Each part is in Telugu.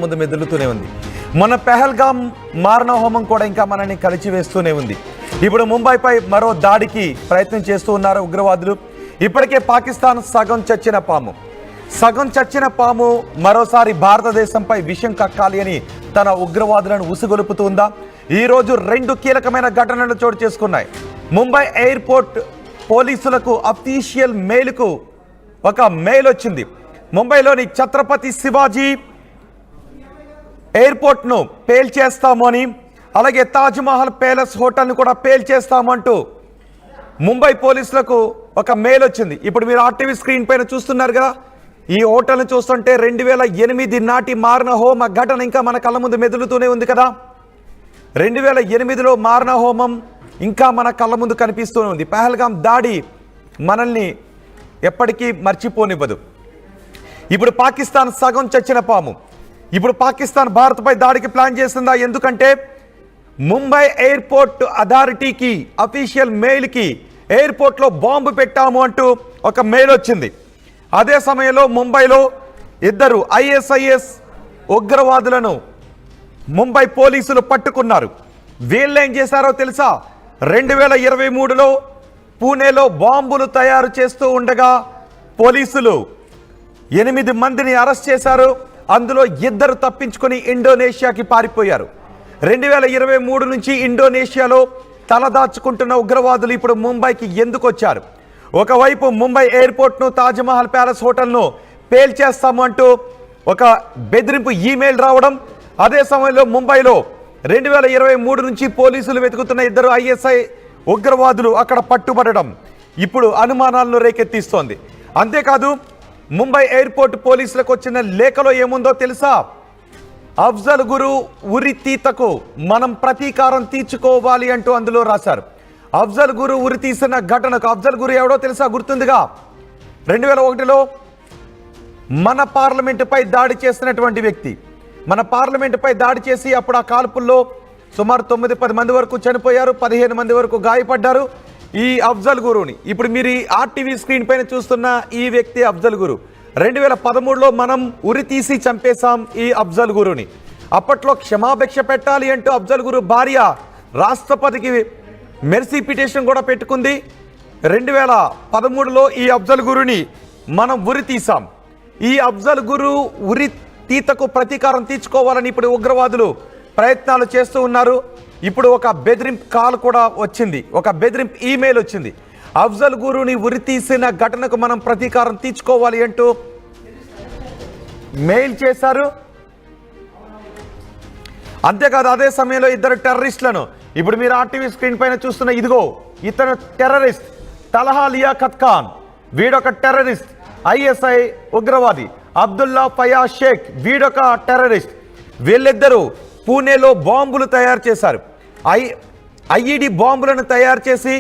ముందు మెదులుతూనే ఉంది. మన పెహల్గాం మారణ హోమం కూడా ఇంకా మనల్ని కలిచివేస్తూనే ఉంది. ఇప్పుడు ముంబైపై మరో దాడికి ప్రయత్నం చేస్తూ ఉన్నారు ఉగ్రవాదులు. ఇప్పటికే పాకిస్తాన్ సగం చచ్చిన పాము మరోసారి భారతదేశంపై విషం కక్కాలి అని తన ఉగ్రవాదులను ఉసుగొలుపుతుందా? ఈరోజు రెండు కీలకమైన ఘటనలు చోటు చేసుకున్నాయి. ముంబై ఎయిర్పోర్ట్ పోలీసులకు అఫీషియల్ మెయిల్కు ఒక మెయిల్ వచ్చింది. ముంబైలోని ఛత్రపతి శివాజీ ఎయిర్పోర్ట్ను పేల్చేస్తాము అని, అలాగే తాజ్మహల్ ప్యాలెస్ హోటల్ను కూడా పేల్చేస్తామంటూ ముంబై పోలీసులకు ఒక మెయిల్ వచ్చింది. ఇప్పుడు మీరు ఆర్టీవీ స్క్రీన్ పైన చూస్తున్నారు కదా, ఈ హోటల్ని చూస్తుంటే 2008 నాటి మారణ హోమ ఘటన ఇంకా మన కళ్ళ ముందు మెదులుతూనే ఉంది కదా. 2008లో మారణ హోమం ఇంకా మన కళ్ళ ముందు కనిపిస్తూనే ఉంది. పహల్గాం దాడి మనల్ని ఎప్పటికీ మర్చిపోనివ్వదు. ఇప్పుడు పాకిస్తాన్ సగం చచ్చిన పాము. ఇప్పుడు పాకిస్తాన్ భారత్పై దాడికి ప్లాన్ చేస్తుందా? ఎందుకంటే ముంబై ఎయిర్పోర్ట్ అథారిటీకి అఫీషియల్ మెయిల్కి ఎయిర్పోర్ట్లో బాంబు పెట్టాము అంటూ ఒక మెయిల్ వచ్చింది. అదే సమయంలో ముంబైలో ఇద్దరు ISIS ఉగ్రవాదులను ముంబై పోలీసులు పట్టుకున్నారు. వీళ్ళు ఏం చేశారో తెలుసా? 2023లో పూణేలో బాంబులు తయారు చేస్తూ ఉండగా పోలీసులు 8 మందిని అరెస్ట్ చేశారు. అందులో 2 తప్పించుకొని ఇండోనేషియాకి పారిపోయారు. 2023 నుంచి ఇండోనేషియాలో తలదాచుకుంటున్న ఉగ్రవాదులు ఇప్పుడు ముంబైకి ఎందుకు వచ్చారు? ఒకవైపు ముంబై ఎయిర్పోర్ట్ను, తాజ్మహల్ ప్యాలెస్ హోటల్ను పేల్చేస్తాము అంటూ ఒక బెదిరింపు ఈమెయిల్ రావడం, అదే సమయంలో ముంబైలో 2023 నుంచి పోలీసులు వెతుకుతున్న 2 ISI ఉగ్రవాదులు అక్కడ పట్టుబడడం ఇప్పుడు అనుమానాలను రేకెత్తిస్తోంది. అంతేకాదు ముంబై ఎయిర్పోర్ట్ పోలీసులకు వచ్చిన లేఖలో ఏముందో తెలుసా? అఫ్జల్ గురు ఉరితీతకు మనం ప్రతీకారం తీర్చుకోవాలి అంటూ అందులో రాశారు. అఫ్జల్ గురు ఉరి తీసిన ఘటనకు, అఫ్జల్ గురు ఎవడో తెలుసా? గుర్తుందిగా, 2001లో మన పార్లమెంటుపై దాడి చేసినటువంటి వ్యక్తి. మన పార్లమెంటుపై దాడి చేసి అప్పుడు ఆ కాల్పుల్లో సుమారు 9-10 మంది వరకు చనిపోయారు, 15 మంది వరకు గాయపడ్డారు. ఈ అఫ్జల్ గురుని ఇప్పుడు మీరు ఈ ఆర్టీవీ స్క్రీన్ పైన చూస్తున్న ఈ వ్యక్తి అఫ్జల్ గురు. 2013లో మనం ఉరి తీసి చంపేశాం ఈ అఫ్జల్ గురుని. అప్పట్లో క్షమాభిక్ష పెట్టాలి అంటూ అఫ్జల్ గురు భార్య రాష్ట్రపతికి మెర్సీ పిటిషన్ కూడా పెట్టుకుంది. 2013లో ఈ అఫ్జల్ గురుని మనం ఉరి తీసాం. ఈ అఫ్జల్ గురు ఉరి తీతకు ప్రతీకారం తీర్చుకోవాలని ఇప్పుడు ఉగ్రవాదులు ప్రయత్నాలు చేస్తూ ఉన్నారు. ఇప్పుడు ఒక బెదిరింపు కాల్ కూడా వచ్చింది, ఒక బెదిరింపు ఈమెయిల్ వచ్చింది. అఫ్జల్ గురుని ఉరి తీసిన ఘటనకు మనం ప్రతీకారం తీర్చుకోవాలి అంటూ మెయిల్ చేశారు. అంతేకాదు అదే సమయంలో 2 టెర్రరిస్టులను ఇప్పుడు మీరు ఆర్టీవీ స్క్రీన్ పైన చూస్తున్న ఇదిగో ఇతను terrorist తలహా Liaquat Khan. వీడొక terrorist, ISI ఉగ్రవాది. అబ్దుల్లా ఫయాజ్ షేక్ వీడొక టెర్రరిస్ట్. వీళ్ళిద్దరూ పూణేలో బాంబులు తయారు చేశారు. IED బాంబులను తయారు చేసి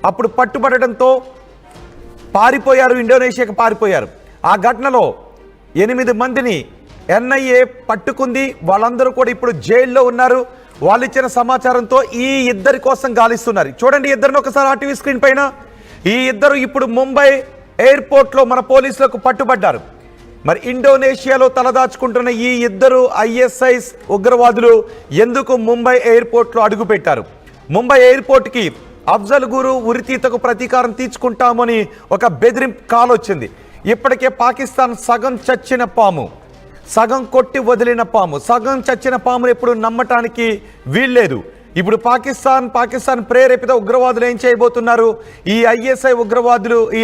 అప్పుడు పట్టుబడడంతో పారిపోయారు, ఇండోనేషియాకి పారిపోయారు. ఆ ఘటనలో 8 మందిని NIA పట్టుకుంది. వాళ్ళందరూ కూడా ఇప్పుడు జైల్లో ఉన్నారు. వాళ్ళు ఇచ్చిన సమాచారంతో ఈ 2 కోసం గాలిస్తున్నారు. చూడండి ఇద్దరిని ఒకసారి ఆర్టీవీ స్క్రీన్ పైన. ఈ 2 ఇప్పుడు ముంబై ఎయిర్పోర్ట్లో మన పోలీసులకు పట్టుబడ్డారు. మరి ఇండోనేషియాలో తలదాచుకుంటున్న ఈ 2 ISIS ఉగ్రవాదులు ఎందుకు ముంబై ఎయిర్పోర్ట్లో అడుగుపెట్టారు? ముంబై ఎయిర్పోర్ట్కి అఫ్జల్ గురు ఉరితీతకు ప్రతీకారం తీర్చుకుంటామని ఒక బెదిరింపు కాల్ వచ్చింది. ఇప్పటికే పాకిస్తాన్ సగం చచ్చిన పాము, సగం కొట్టి వదిలిన పాము, సగం చచ్చిన పామును ఎప్పుడు నమ్మటానికి వీల్లేదు. ఇప్పుడు పాకిస్తాన్ ప్రేరేపిత ఉగ్రవాదులు ఏం చేయబోతున్నారు? ఈ ISI ఉగ్రవాదులు, ఈ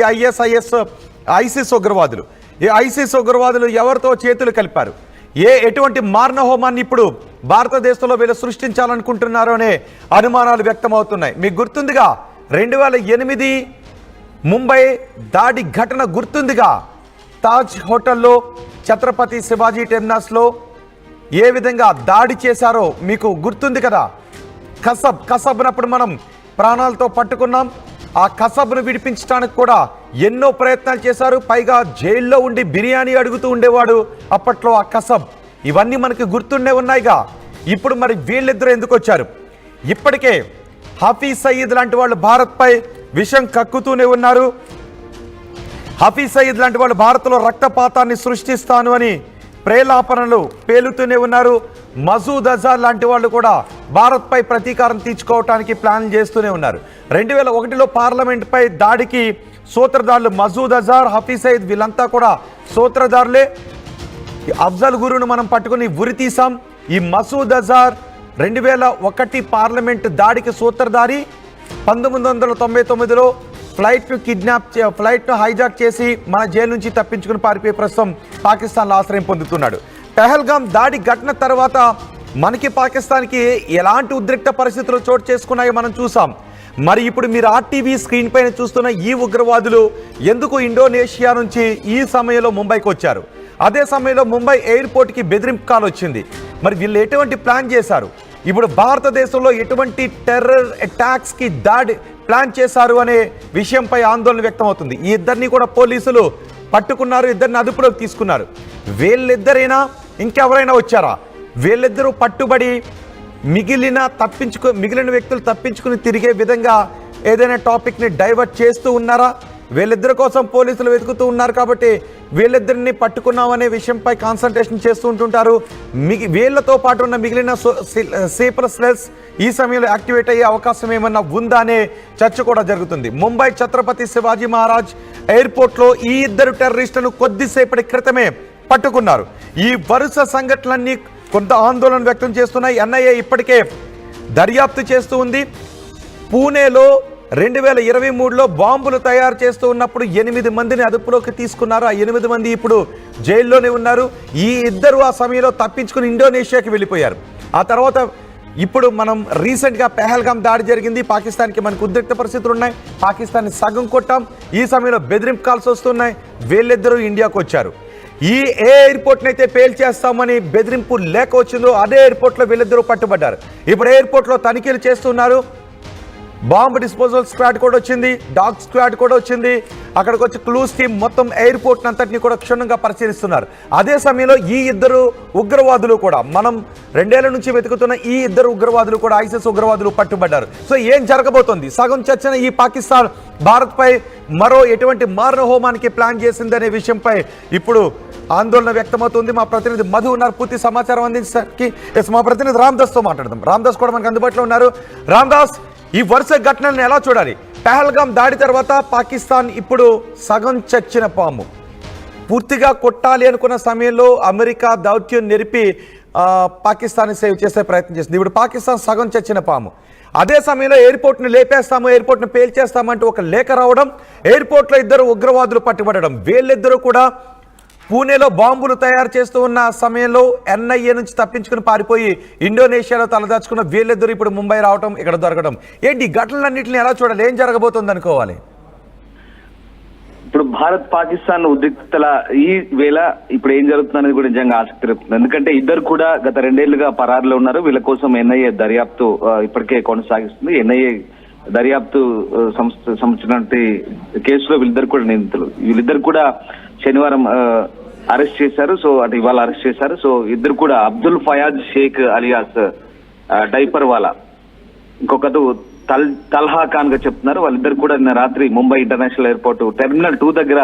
ISIS ఉగ్రవాదులు, ఈ ISIS ఉగ్రవాదులు ఎవరితో చేతులు కలిపారు? ఎటువంటి మారణ హోమాన్ని ఇప్పుడు భారతదేశంలో వీళ్ళు సృష్టించాలనుకుంటున్నారో అనే అనుమానాలు వ్యక్తమవుతున్నాయి. మీకు గుర్తుందిగా 2008 ముంబై దాడి ఘటన గుర్తుందిగా? తాజ్ హోటల్లో, ఛత్రపతి శివాజీ టెర్మినస్లో ఏ విధంగా దాడి చేశారో మీకు గుర్తుంది కదా. కసబ్నప్పుడు మనం ప్రాణాలతో పట్టుకున్నాం. ఆ కసబ్ను విడిపించడానికి కూడా ఎన్నో ప్రయత్నాలు చేశారు. పైగా జైల్లో ఉండి బిర్యానీ అడుగుతూ ఉండేవాడు అప్పట్లో ఆ కసబ్. ఇవన్నీ మనకి గుర్తుండే ఉన్నాయిగా. ఇప్పుడు మరి వీళ్ళిద్దరూ ఎందుకు వచ్చారు? ఇప్పటికే హఫీజ్ సయీద్ లాంటి వాళ్ళు భారత్పై విషం కక్కుతూనే ఉన్నారు. హఫీజ్ సయీద్ లాంటి వాళ్ళు భారత్లో రక్తపాతాన్ని సృష్టిస్తాను అని ప్రేలాపనలు పేలుతూనే ఉన్నారు. మసూద్ అజార్ లాంటి వాళ్ళు కూడా భారత్పై ప్రతీకారం తీర్చుకోవటానికి ప్లాన్ చేస్తూనే ఉన్నారు. 2001లో పార్లమెంట్పై దాడికి సూత్రధారులు మసూద్ అజార్, హఫీజ్ సయీద్ వీళ్ళంతా కూడా సూత్రధారులే. అఫ్జల్ గురును మనం పట్టుకుని ఉరి తీసాం. ఈ మసూద్ అజార్ 2001 పార్లమెంట్ దాడికి సూత్రధారి. 1999లో ఫ్లైట్ను హైజాక్ చేసి మన జైలు నుంచి తప్పించుకుని పారిపోయి ప్రస్తుతం పాకిస్తాన్లో ఆశ్రయం పొందుతున్నాడు. పెహల్గాం దాడి ఘటన తర్వాత మనకి పాకిస్తాన్కి ఎలాంటి ఉద్రిక్త పరిస్థితులు చోటు చేసుకున్నాయో మనం చూసాం. మరి ఇప్పుడు మీరు ఆర్టీవీ స్క్రీన్ పైన చూస్తున్న ఈ ఉగ్రవాదులు ఎందుకు ఇండోనేషియా నుంచి ఈ సమయంలో ముంబైకి వచ్చారు? అదే సమయంలో ముంబై ఎయిర్పోర్ట్కి బెదిరింపు కాల్ వచ్చింది. మరి వీళ్ళు ఎటువంటి ప్లాన్ చేశారు? ఇప్పుడు భారతదేశంలో ఎటువంటి టెర్రర్ అటాక్స్కి దాడి ప్లాన్ చేశారు అనే విషయంపై ఆందోళన వ్యక్తం అవుతుంది. ఈ ఇద్దరిని కూడా పోలీసులు పట్టుకున్నారు, ఇద్దరిని అదుపులోకి తీసుకున్నారు. వీళ్ళిద్దరైనా ఇంకెవరైనా వచ్చారా? వీళ్ళిద్దరూ పట్టుబడి మిగిలిన వ్యక్తులు తప్పించుకుని తిరిగే విధంగా ఏదైనా టాపిక్ని డైవర్ట్ చేస్తూ ఉన్నారా? వీళ్ళిద్దరి కోసం పోలీసులు వెతుకుతూ ఉన్నారు కాబట్టి వీళ్ళిద్దరిని పట్టుకున్నామనే విషయంపై కాన్సన్ట్రేషన్ చేస్తూ ఉంటుంటారు. వీళ్ళతో పాటు ఉన్న మిగిలిన సీపర్ సెల్స్ ఈ సమయంలో యాక్టివేట్ అయ్యే అవకాశం ఏమన్నా ఉందా అనే చర్చ కూడా జరుగుతుంది. ముంబై ఛత్రపతి శివాజీ మహారాజ్ ఎయిర్పోర్ట్లో ఈ ఇద్దరు టెర్రరిస్టులను కొద్దిసేపటి క్రితమే పట్టుకున్నారు. ఈ వరుస సంఘటనలన్నీ కొంత ఆందోళన వ్యక్తం చేస్తున్నాయి. ఎన్ఐఏ ఇప్పటికే దర్యాప్తు చేస్తూ ఉంది. పూణేలో 2023లో బాంబులు తయారు చేస్తూ ఉన్నప్పుడు 8 మందిని అదుపులోకి తీసుకున్నారు. ఆ 8 మంది ఇప్పుడు జైల్లోనే ఉన్నారు. ఈ ఇద్దరు ఆ సమయంలో తప్పించుకుని ఇండోనేషియాకి వెళ్ళిపోయారు. ఆ తర్వాత ఇప్పుడు మనం రీసెంట్గా పెహల్గాం దాడి జరిగింది. పాకిస్తాన్కి మనకు ఉద్రిక్త పరిస్థితులు ఉన్నాయి. పాకిస్తాన్ని సగం కొట్టాం. ఈ సమయంలో బెదిరింపు కాల్స్ వస్తున్నాయి. వీళ్ళిద్దరూ ఇండియాకు వచ్చారు. ఏ ఎయిర్పోర్ట్ని అయితే పేల్చేస్తామని బెదిరింపు లేఖ వచ్చిందో అదే ఎయిర్పోర్ట్లో వీళ్ళిద్దరూ పట్టుబడ్డారు. ఇప్పుడు ఎయిర్పోర్ట్లో తనిఖీలు చేస్తున్నారు. బాంబ్ డిస్పోజల్ స్క్వాడ్ కూడా వచ్చింది, డాగ్ స్క్వాడ్ కూడా వచ్చింది. అక్కడికి వచ్చి క్లూస్ టీమ్ మొత్తం ఎయిర్పోర్ట్ అంతటిని కూడా క్షుణ్ణంగా పరిశీలిస్తున్నారు. అదే సమయంలో ఈ ఇద్దరు ఉగ్రవాదులు కూడా మనం 2 ఏళ్ల నుంచి వెతుకుతున్న ఈ ఇద్దరు ఉగ్రవాదులు కూడా ఐసిస్ ఉగ్రవాదులు పట్టుబడ్డారు. సో ఏం జరగబోతోంది? సగం చర్చన ఈ పాకిస్తాన్ భారత్పై మరో ఎటువంటి మారణ హోమానికి ప్లాన్ చేసిందనే విషయంపై ఇప్పుడు ఆందోళన వ్యక్తమవుతుంది. మా ప్రతినిధి మధు ఉన్నారు పూర్తి సమాచారం అందించడానికి. మా ప్రతినిధి రామ్దాస్తో మాట్లాడదాం. రామ్దాస్ కూడా మనకు అందుబాటులో ఉన్నారు. రామ్దాస్, ఈ వరుస ఘటనలను ఎలా చూడాలి? పెహల్గాం దాడి తర్వాత పాకిస్తాన్ ఇప్పుడు సగం చచ్చిన పాము. పూర్తిగా కొట్టాలి అనుకున్న సమయంలో అమెరికా దౌత్యం నెరిపి పాకిస్తాన్ని సేవ్ చేసే ప్రయత్నం చేసింది. ఇప్పుడు పాకిస్తాన్ సగం చచ్చిన పాము. అదే సమయంలో ఎయిర్పోర్ట్ని లేపేస్తాము, ఎయిర్పోర్ట్ని పేల్చేస్తామంటూ ఒక లేఖ రావడం, ఎయిర్పోర్ట్లో ఇద్దరు ఉగ్రవాదులు పట్టుబడడం. వీళ్ళిద్దరూ కూడా పూణేలో బాంబులు తయారు చేస్తూ ఉన్న సమయంలో ఎన్ఐఏ నుంచి తప్పించుకుని పారిపోయి ఇండోనేషియాలో తలదాచుకున్న వీళ్ళిద్దరూ ఇప్పుడు ముంబై రావడం, ఇక్కడ దొరకడం. ఏంటి ఘటనలన్నింటినీ ఎలా చూడాలి? ఏం జరగబోతుంది అనుకోవాలి? ఇప్పుడు భారత్ పాకిస్తాన్ ఉద్రిక్తల ఈ వేళ ఇప్పుడు ఏం జరుగుతుంది అనేది కూడా నిజంగా ఆసక్తి రేపుతుంది. ఎందుకంటే ఇద్దరు కూడా గత 2 ఏళ్లుగా పరారులో ఉన్నారు. వీళ్ళ కోసం ఎన్ఐఏ దర్యాప్తు ఇప్పటికే కొనసాగిస్తుంది. ఎన్ఐఏ దర్యాప్తు సంబంధించినటువంటి కేసులో వీళ్ళిద్దరు కూడా నిందితులు. వీళ్ళిద్దరు కూడా శనివారం అరెస్ట్ చేశారు. సో అంటే ఇవాళ అరెస్ట్ చేశారు. సో ఇద్దరు కూడా అబ్దుల్ ఫయాజ్ షేక్ అలియాస్ డైపర్ వాలా, ఇంకొకరు తల్హా ఖాన్ గా చెప్తున్నారు. వాళ్ళిద్దరు కూడా నిన్న రాత్రి ముంబై ఇంటర్నేషనల్ ఎయిర్పోర్ట్ టెర్మినల్ 2 దగ్గర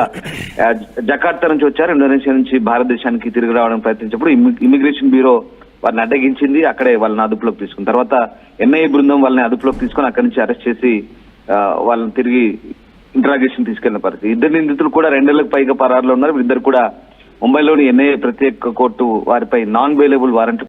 జకార్తా నుంచి వచ్చారు. ఇండోనేషియా నుంచి భారతదేశానికి తిరిగి రావడానికి ప్రయత్నించినప్పుడు ఇమిగ్రేషన్ బ్యూరో వారిని అడ్డగించింది. అక్కడే వాళ్ళని అదుపులోకి తీసుకున్న తర్వాత ఎన్ఐఏ బృందం వాళ్ళని అదుపులోకి తీసుకుని అక్కడి నుంచి అరెస్ట్ చేసి వాళ్ళని తిరిగి ఇంట్రాగేషన్ తీసుకెళ్లిన పరిస్థితి. ఇద్దరు నిందితులు కూడా 2 ఏళ్లకు పైగా పరారులో ఉన్నారు. ఇద్దరు కూడా ముంబైలోని ఎన్ఐఏ ప్రత్యేక కోర్టు వారిపై నాన్ బెయిలబుల్ వారెంట్